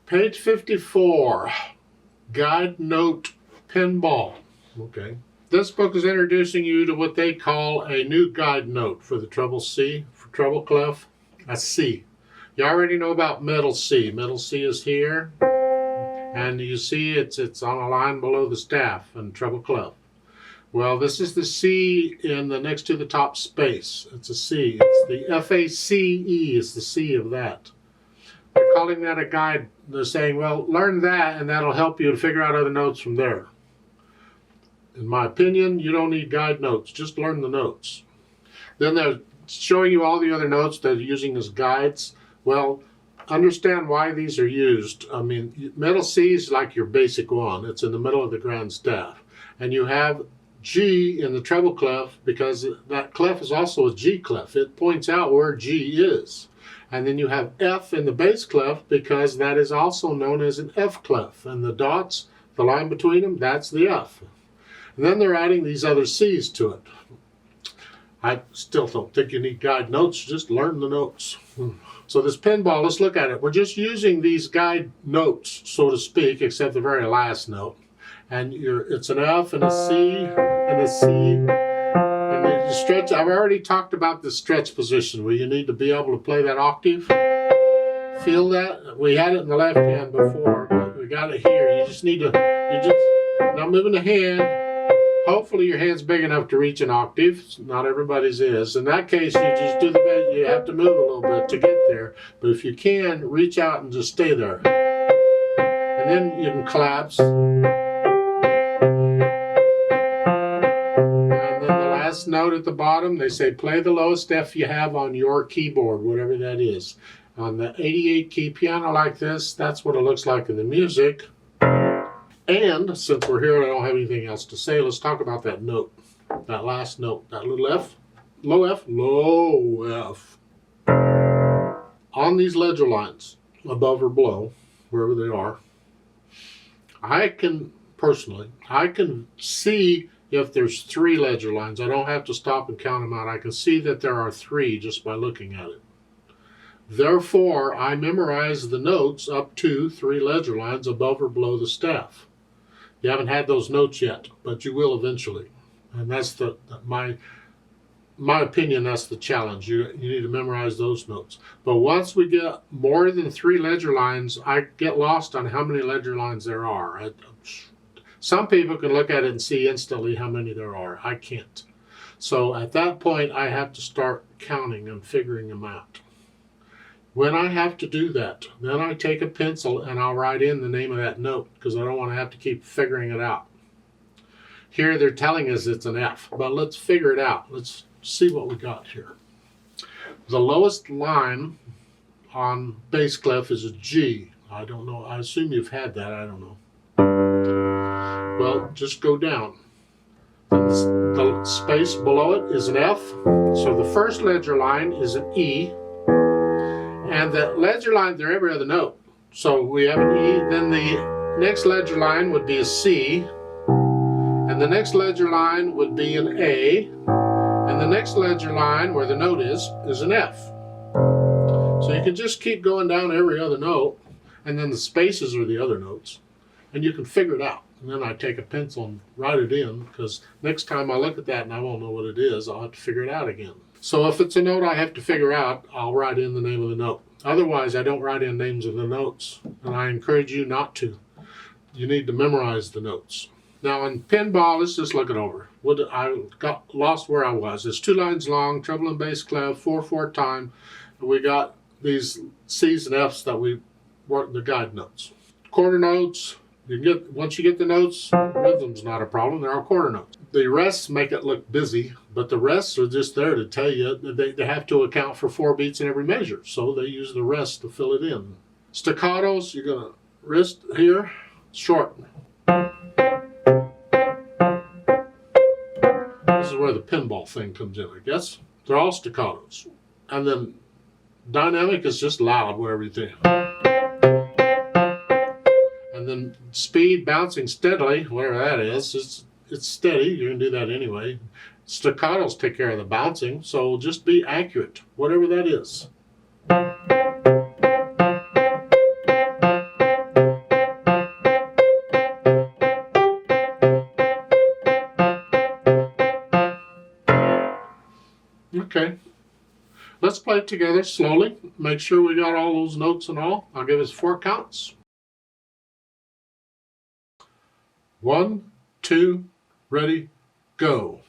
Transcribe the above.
Page 54, Guide Note Pinball. Okay. This book is introducing you to what they call a new guide note for the treble C, for treble clef, a C. You already know about middle C. Middle C is here, and you see it's on a line below the staff in treble clef. Well, this is the C in the next to the top space. It's a C. It's the F-A-C-E is the C of that. They're calling that a guide. They're saying, well, learn that, and that'll help you to figure out other notes from there. In my opinion, you don't need guide notes. Just learn the notes. Then they're showing you all the other notes they're using as guides. Well, understand why these are used. I mean, middle C is like your basic one. It's in the middle of the grand staff. And you have G in the treble clef because that clef is also a G clef. It points out where G is. And then you have F in the bass clef because that is also known as an F clef. And the dots, the line between them, that's the F. And then they're adding these other C's to it. I still don't think you need guide notes, just learn the notes. So this pinball, let's look at it. We're just using these guide notes, so to speak, except the very last note. And it's an F and a C and a C. And the stretch, I've already talked about the stretch position where you need to be able to play that octave. Feel that? We had it in the left hand before, but we got it here. You just need to, not moving the hand. Hopefully your hand's big enough to reach an octave. Not everybody's is. In that case, you just do the best. You have to move a little bit to get there. But if you can, reach out and just stay there. And then you can collapse. And then the last note at the bottom, they say play the lowest F you have on your keyboard, whatever that is. On the 88 key piano like this, that's what it looks like in the music. And since we're here, I don't have anything else to say. Let's talk about that note, that last note, that little F, low F, low F. On these ledger lines, above or below, wherever they are, I can see if there's 3 ledger lines. I don't have to stop and count them out. I can see that there are 3 just by looking at it. Therefore, I memorize the notes up to 3 ledger lines above or below the staff. You haven't had those notes yet, but you will eventually. And that's my opinion, that's the challenge. You need to memorize those notes. But once we get more than 3 ledger lines, I get lost on how many ledger lines there are. Some people can look at it and see instantly how many there are. I can't. So at that point, I have to start counting and figuring them out. When I have to do that, then I take a pencil and I'll write in the name of that note because I don't want to have to keep figuring it out. Here they're telling us it's an F, but let's figure it out. Let's see what we got here. The lowest line on bass clef is a G. I don't know. I assume you've had that. I don't know. Well, just go down. The space below it is an F. So the first ledger line is an E. And the ledger lines are every other note. So we have an E, then the next ledger line would be a C, and the next ledger line would be an A, and the next ledger line where the note is an F. So you can just keep going down every other note, and then the spaces are the other notes, and you can figure it out. And then I take a pencil and write it in, because next time I look at that and I won't know what it is, I'll have to figure it out again. So if it's a note I have to figure out, I'll write in the name of the note. Otherwise, I don't write in names of the notes, and I encourage you not to. You need to memorize the notes. Now in pinball, let's just look it over. I got lost where I was. It's 2 lines long, treble and bass clef, 4/4 time. We got these C's and F's that we work the guide notes. Quarter notes. Once you get the notes, rhythm's not a problem. There are quarter notes. The rests make it look busy, but the rests are just there to tell you that they have to account for 4 beats in every measure. So they use the rests to fill it in. Staccatos, you're going to wrist here, short. This is where the pinball thing comes in, I guess. They're all staccatos. And then dynamic is just loud, whatever you think. And then speed, bouncing steadily, whatever that is, it's steady. You can do that anyway. Staccatos take care of the bouncing, so just be accurate, whatever that is. let's play it together slowly. Make sure we got all those notes and all. I'll give us 4 counts. 1, 2, ready, go.